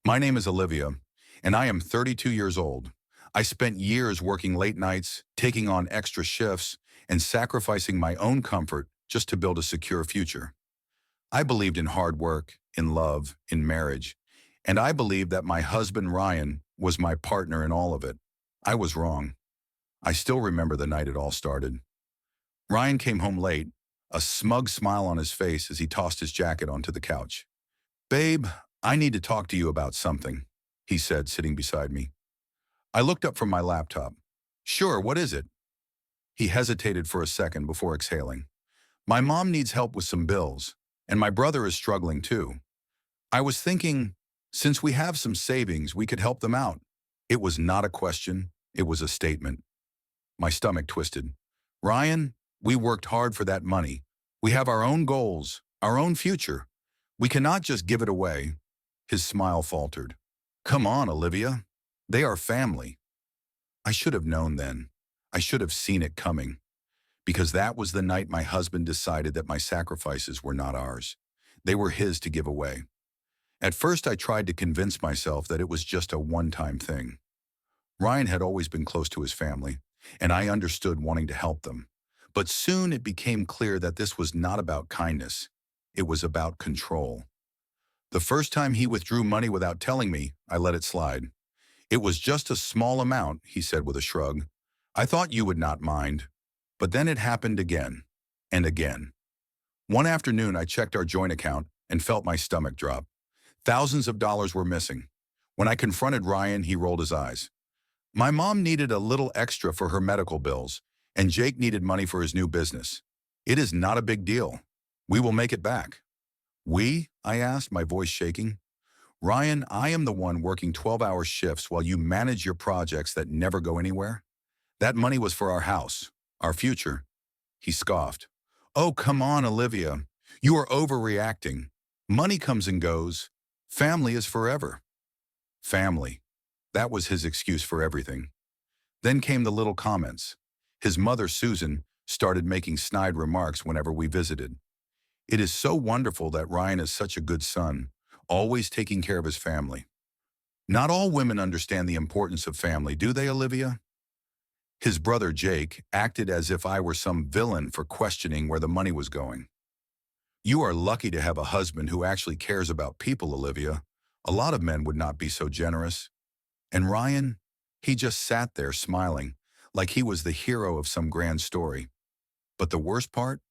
My name is Olivia, and I am 32 years old. I spent years working late nights, taking on extra shifts, and sacrificing my own comfort just to build a secure future. I believed in hard work, in love, in marriage, and I believed that my husband Ryan was my partner in all of it. I was wrong. I still remember the night it all started. Ryan came home late, a smug smile on his face as he tossed his jacket onto the couch. "Babe, I need to talk to you about something," he said, sitting beside me. I looked up from my laptop. "Sure, what is it?" He hesitated for a second before exhaling. "My mom needs help with some bills, and my brother is struggling too. I was thinking, since we have some savings, we could help them out." It was not a question, it was a statement. My stomach twisted. "Ryan, we worked hard for that money. We have our own goals, our own future. We cannot just give it away." His smile faltered. "Come on, Olivia. They are family." I should have known then. I should have seen it coming. Because that was the night my husband decided that my sacrifices were not ours. They were his to give away. At first I tried to convince myself that it was just a one-time thing. Ryan had always been close to his family, and I understood wanting to help them. But soon it became clear that this was not about kindness. It was about control. The first time he withdrew money without telling me, I let it slide. "It was just a small amount," he said with a shrug. "I thought you would not mind." But then it happened again, and again. One afternoon I checked our joint account and felt my stomach drop. Thousands of dollars were missing. When I confronted Ryan, he rolled his eyes. "My mom needed a little extra for her medical bills, and Jake needed money for his new business. It is not a big deal. We will make it back." "We?" I asked, my voice shaking. "Ryan, I am the one working 12-hour shifts while you manage your projects that never go anywhere. That money was for our house, our future." He scoffed. "Oh, come on, Olivia. You are overreacting. Money comes and goes. Family is forever." Family. That was his excuse for everything. Then came the little comments. His mother, Susan, started making snide remarks whenever we visited. "It is so wonderful that Ryan is such a good son, always taking care of his family." Not all women understand the importance of family, do they, Olivia? His brother, Jake, acted as if I were some villain for questioning where the money was going. "You are lucky to have a husband who actually cares about people, Olivia. A lot of men would not be so generous." And Ryan, he just sat there smiling, like he was the hero of some grand story. But the worst part?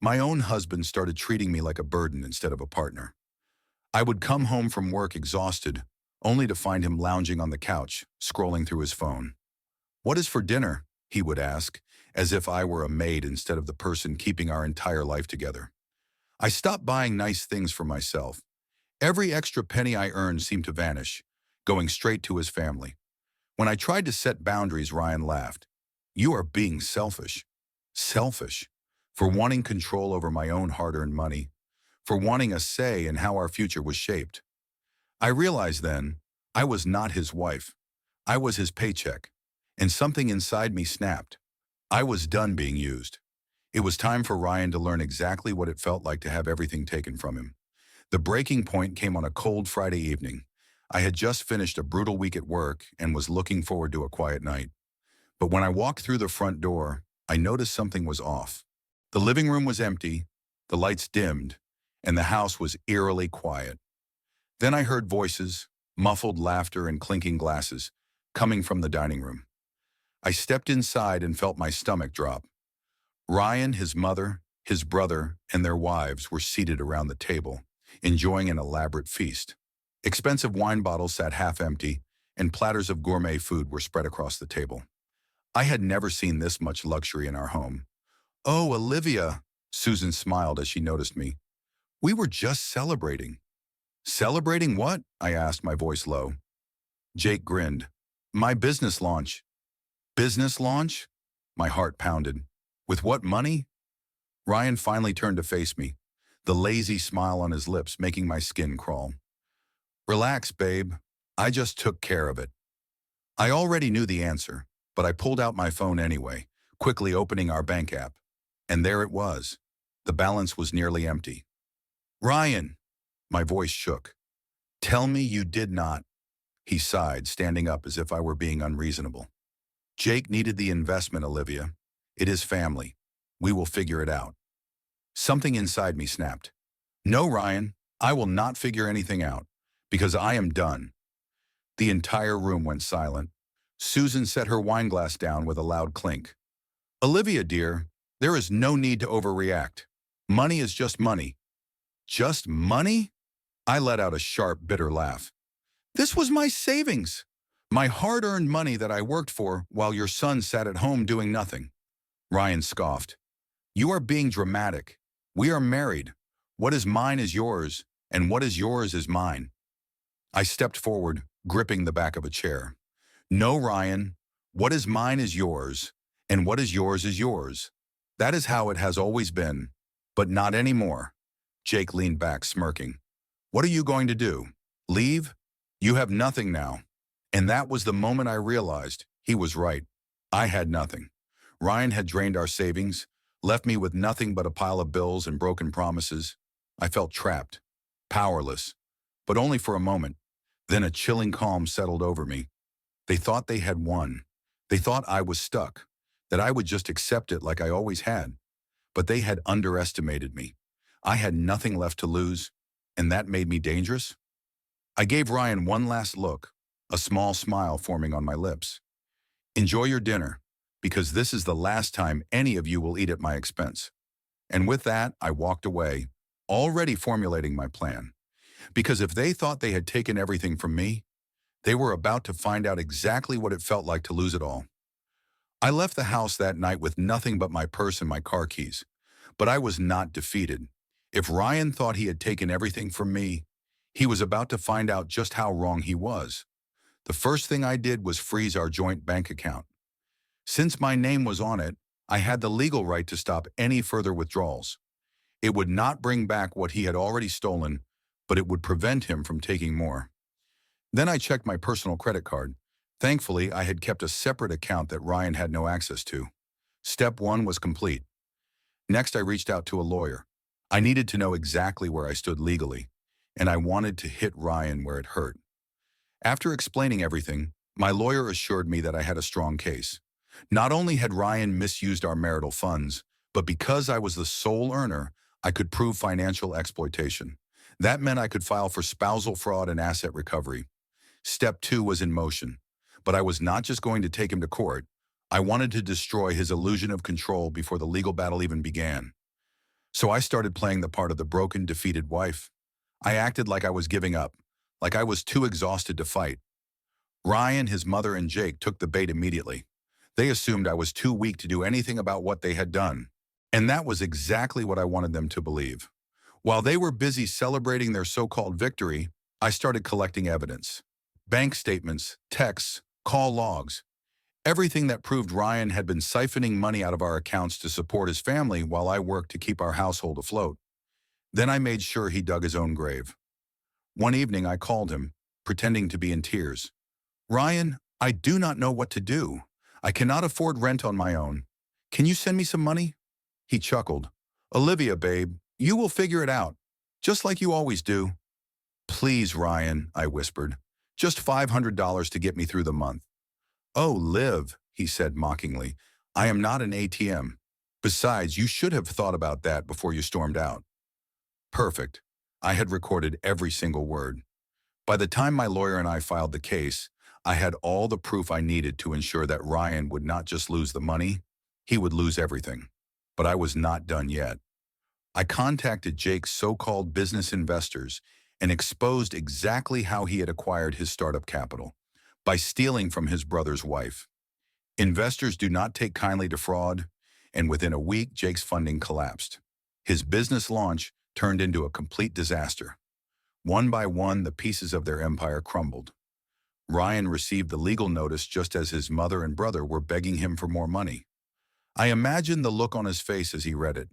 My own husband started treating me like a burden instead of a partner. I would come home from work exhausted, only to find him lounging on the couch, scrolling through his phone. "What is for dinner?" he would ask, as if I were a maid instead of the person keeping our entire life together. I stopped buying nice things for myself. Every extra penny I earned seemed to vanish, going straight to his family. When I tried to set boundaries, Ryan laughed. "You are being selfish." Selfish. For wanting control over my own hard-earned money. For wanting a say in how our future was shaped. I realized then, I was not his wife. I was his paycheck. And something inside me snapped. I was done being used. It was time for Ryan to learn exactly what it felt like to have everything taken from him. The breaking point came on a cold Friday evening. I had just finished a brutal week at work and was looking forward to a quiet night. But when I walked through the front door, I noticed something was off. The living room was empty, the lights dimmed, and the house was eerily quiet. Then I heard voices, muffled laughter and clinking glasses, coming from the dining room. I stepped inside and felt my stomach drop. Ryan, his mother, his brother, and their wives were seated around the table, enjoying an elaborate feast. Expensive wine bottles sat half empty, and platters of gourmet food were spread across the table. I had never seen this much luxury in our home. "Oh, Olivia," Susan smiled as she noticed me. "We were just celebrating." "Celebrating what?" I asked, my voice low. Jake grinned. "My business launch." "Business launch?" My heart pounded. "With what money?" Ryan finally turned to face me, the lazy smile on his lips making my skin crawl. "Relax, babe. I just took care of it." I already knew the answer, but I pulled out my phone anyway, quickly opening our bank app. And there it was. The balance was nearly empty. "Ryan!" My voice shook. Tell me you did not, he sighed, standing up as if I were being unreasonable. Jake needed the investment, Olivia. It is family. We will figure it out. Something inside me snapped. No, Ryan, I will not figure anything out, because I am done. The entire room went silent. Susan set her wineglass down with a loud clink. Olivia, dear, there is no need to overreact. Money is just money. Just money? I let out a sharp, bitter laugh. This was my savings. My hard-earned money that I worked for while your son sat at home doing nothing. Ryan scoffed. You are being dramatic. We are married. What is mine is yours, and what is yours is mine. I stepped forward, gripping the back of a chair. No, Ryan. What is mine is yours, and what is yours is yours. That is how it has always been, but not anymore. Jake leaned back, smirking. What are you going to do? Leave? You have nothing now. And that was the moment I realized he was right. I had nothing. Ryan had drained our savings, left me with nothing but a pile of bills and broken promises. I felt trapped, powerless, but only for a moment. Then a chilling calm settled over me. They thought they had won. They thought I was stuck, that I would just accept it like I always had. But they had underestimated me. I had nothing left to lose, and that made me dangerous. I gave Ryan one last look, a small smile forming on my lips. Enjoy your dinner, because this is the last time any of you will eat at my expense. And with that, I walked away, already formulating my plan. Because if they thought they had taken everything from me, they were about to find out exactly what it felt like to lose it all. I left the house that night with nothing but my purse and my car keys. But I was not defeated. If Ryan thought he had taken everything from me, he was about to find out just how wrong he was. The first thing I did was freeze our joint bank account. Since my name was on it, I had the legal right to stop any further withdrawals. It would not bring back what he had already stolen, but it would prevent him from taking more. Then I checked my personal credit card. Thankfully, I had kept a separate account that Ryan had no access to. Step one was complete. Next, I reached out to a lawyer. I needed to know exactly where I stood legally, and I wanted to hit Ryan where it hurt. After explaining everything, my lawyer assured me that I had a strong case. Not only had Ryan misused our marital funds, but because I was the sole earner, I could prove financial exploitation. That meant I could file for spousal fraud and asset recovery. Step two was in motion, but I was not just going to take him to court. I wanted to destroy his illusion of control before the legal battle even began. So I started playing the part of the broken, defeated wife. I acted like I was giving up, like I was too exhausted to fight. Ryan, his mother, and Jake took the bait immediately. They assumed I was too weak to do anything about what they had done. And that was exactly what I wanted them to believe. While they were busy celebrating their so-called victory, I started collecting evidence. Bank statements, texts, call logs. Everything that proved Ryan had been siphoning money out of our accounts to support his family while I worked to keep our household afloat. Then I made sure he dug his own grave. One evening I called him, pretending to be in tears. Ryan, I do not know what to do. I cannot afford rent on my own. Can you send me some money? He chuckled. Olivia, babe, you will figure it out, just like you always do. Please, Ryan, I whispered. Just $500 to get me through the month. Oh, Liv, he said mockingly. I am not an ATM. Besides, you should have thought about that before you stormed out. Perfect. I had recorded every single word. By the time my lawyer and I filed the case, I had all the proof I needed to ensure that Ryan would not just lose the money, he would lose everything. But I was not done yet. I contacted Jake's so-called business investors and exposed exactly how he had acquired his startup capital, by stealing from his brother's wife. Investors do not take kindly to fraud, and within a week, Jake's funding collapsed. His business launch turned into a complete disaster. One by one, the pieces of their empire crumbled. Ryan received the legal notice just as his mother and brother were begging him for more money. I imagined the look on his face as he read it.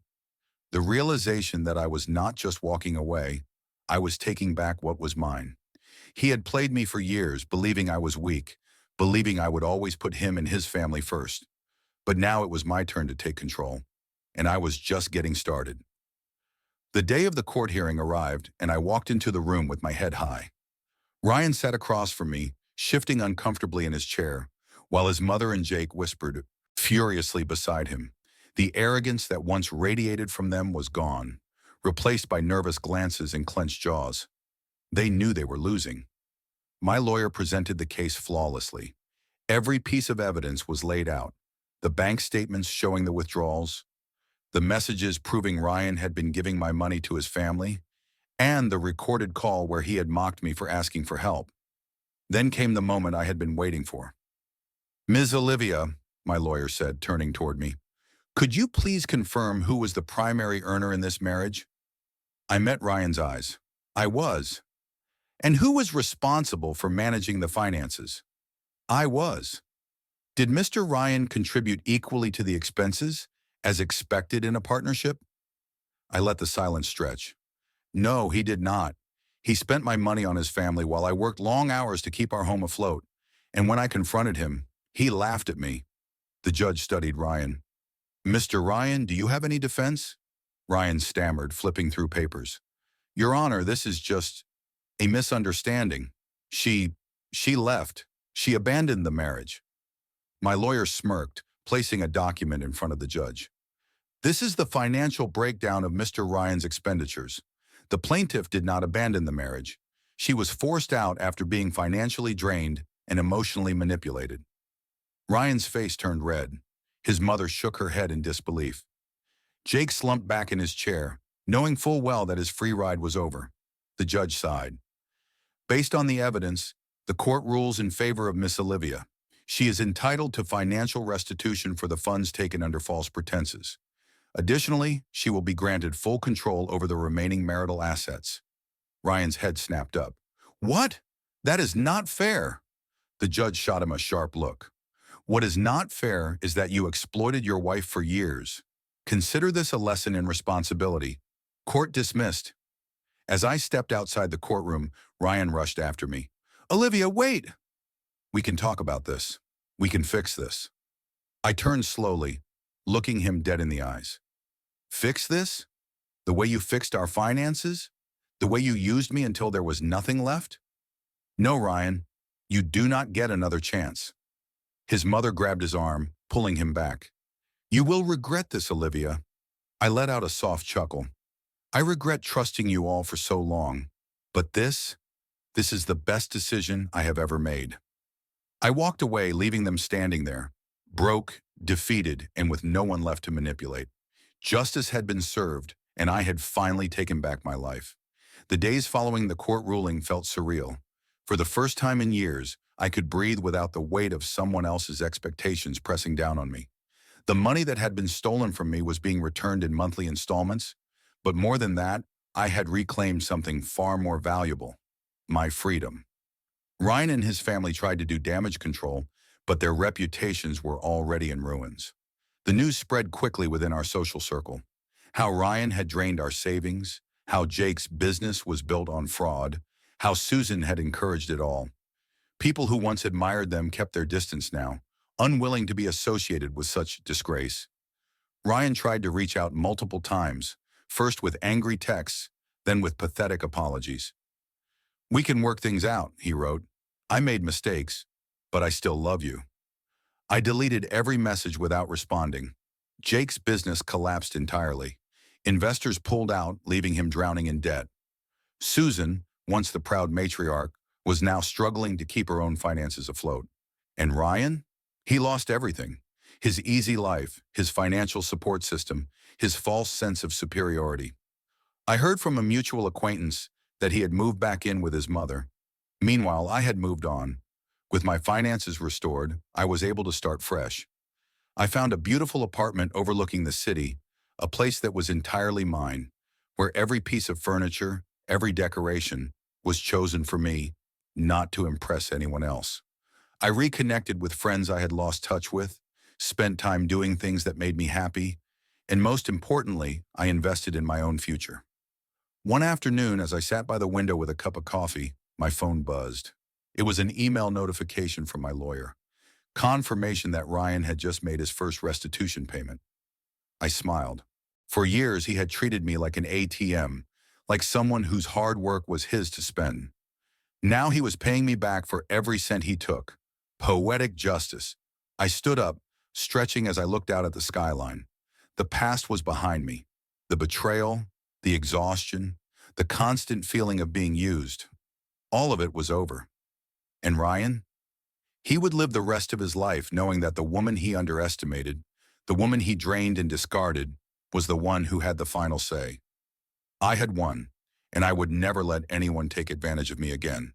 The realization that I was not just walking away, I was taking back what was mine. He had played me for years, believing I was weak, believing I would always put him and his family first. But now it was my turn to take control, and I was just getting started. The day of the court hearing arrived, and I walked into the room with my head high. Ryan sat across from me, shifting uncomfortably in his chair, while his mother and Jake whispered furiously beside him. The arrogance that once radiated from them was gone, replaced by nervous glances and clenched jaws. They knew they were losing. My lawyer presented the case flawlessly. Every piece of evidence was laid out. The bank statements showing the withdrawals, the messages proving Ryan had been giving my money to his family, and the recorded call where he had mocked me for asking for help. Then came the moment I had been waiting for. "Ms. Olivia," my lawyer said, turning toward me, "could you please confirm who was the primary earner in this marriage?" I met Ryan's eyes. I was. "And who was responsible for managing the finances?" I was. "Did Mr. Ryan contribute equally to the expenses, as expected in a partnership?" I let the silence stretch. "No, he did not. He spent my money on his family while I worked long hours to keep our home afloat. And when I confronted him, he laughed at me." The judge studied Ryan. "Mr. Ryan, do you have any defense?" Ryan stammered, flipping through papers. "Your Honor, this is just a misunderstanding. She left. She abandoned the marriage." My lawyer smirked, placing a document in front of the judge. "This is the financial breakdown of Mr. Ryan's expenditures. The plaintiff did not abandon the marriage. She was forced out after being financially drained and emotionally manipulated." Ryan's face turned red. His mother shook her head in disbelief. Jake slumped back in his chair, knowing full well that his free ride was over. The judge sighed. "Based on the evidence, the court rules in favor of Miss Olivia. She is entitled to financial restitution for the funds taken under false pretenses. Additionally, she will be granted full control over the remaining marital assets." Ryan's head snapped up. "What? That is not fair." The judge shot him a sharp look. "What is not fair is that you exploited your wife for years. Consider this a lesson in responsibility. Court dismissed." As I stepped outside the courtroom, Ryan rushed after me. "Olivia, wait!" "We can talk about this. We can fix this." I turned slowly, looking him dead in the eyes. "Fix this? The way you fixed our finances? The way you used me until there was nothing left? No, Ryan, you do not get another chance." His mother grabbed his arm, pulling him back. "You will regret this, Olivia." I let out a soft chuckle. "I regret trusting you all for so long, but this is the best decision I have ever made." I walked away, leaving them standing there, broke, defeated, and with no one left to manipulate. Justice had been served, and I had finally taken back my life. The days following the court ruling felt surreal. For the first time in years, I could breathe without the weight of someone else's expectations pressing down on me. The money that had been stolen from me was being returned in monthly installments, but more than that, I had reclaimed something far more valuable: my freedom. Ryan and his family tried to do damage control, but their reputations were already in ruins. The news spread quickly within our social circle. How Ryan had drained our savings, how Jake's business was built on fraud, how Susan had encouraged it all. People who once admired them kept their distance now, unwilling to be associated with such disgrace. Ryan tried to reach out multiple times, first with angry texts, then with pathetic apologies. "We can work things out," he wrote. "I made mistakes, but I still love you." I deleted every message without responding. Jake's business collapsed entirely. Investors pulled out, leaving him drowning in debt. Susan, once the proud matriarch, was now struggling to keep her own finances afloat. And Ryan? He lost everything. His easy life, his financial support system, his false sense of superiority. I heard from a mutual acquaintance that he had moved back in with his mother. Meanwhile, I had moved on. With my finances restored, I was able to start fresh. I found a beautiful apartment overlooking the city, a place that was entirely mine, where every piece of furniture, every decoration, was chosen for me, not to impress anyone else. I reconnected with friends I had lost touch with, spent time doing things that made me happy, and most importantly, I invested in my own future. One afternoon, as I sat by the window with a cup of coffee, my phone buzzed. It was an email notification from my lawyer. Confirmation that Ryan had just made his first restitution payment. I smiled. For years, he had treated me like an ATM, like someone whose hard work was his to spend. Now he was paying me back for every cent he took. Poetic justice. I stood up, stretching as I looked out at the skyline. The past was behind me. The betrayal, the exhaustion, the constant feeling of being used. All of it was over. And Ryan? He would live the rest of his life knowing that the woman he underestimated, the woman he drained and discarded, was the one who had the final say. I had won, and I would never let anyone take advantage of me again.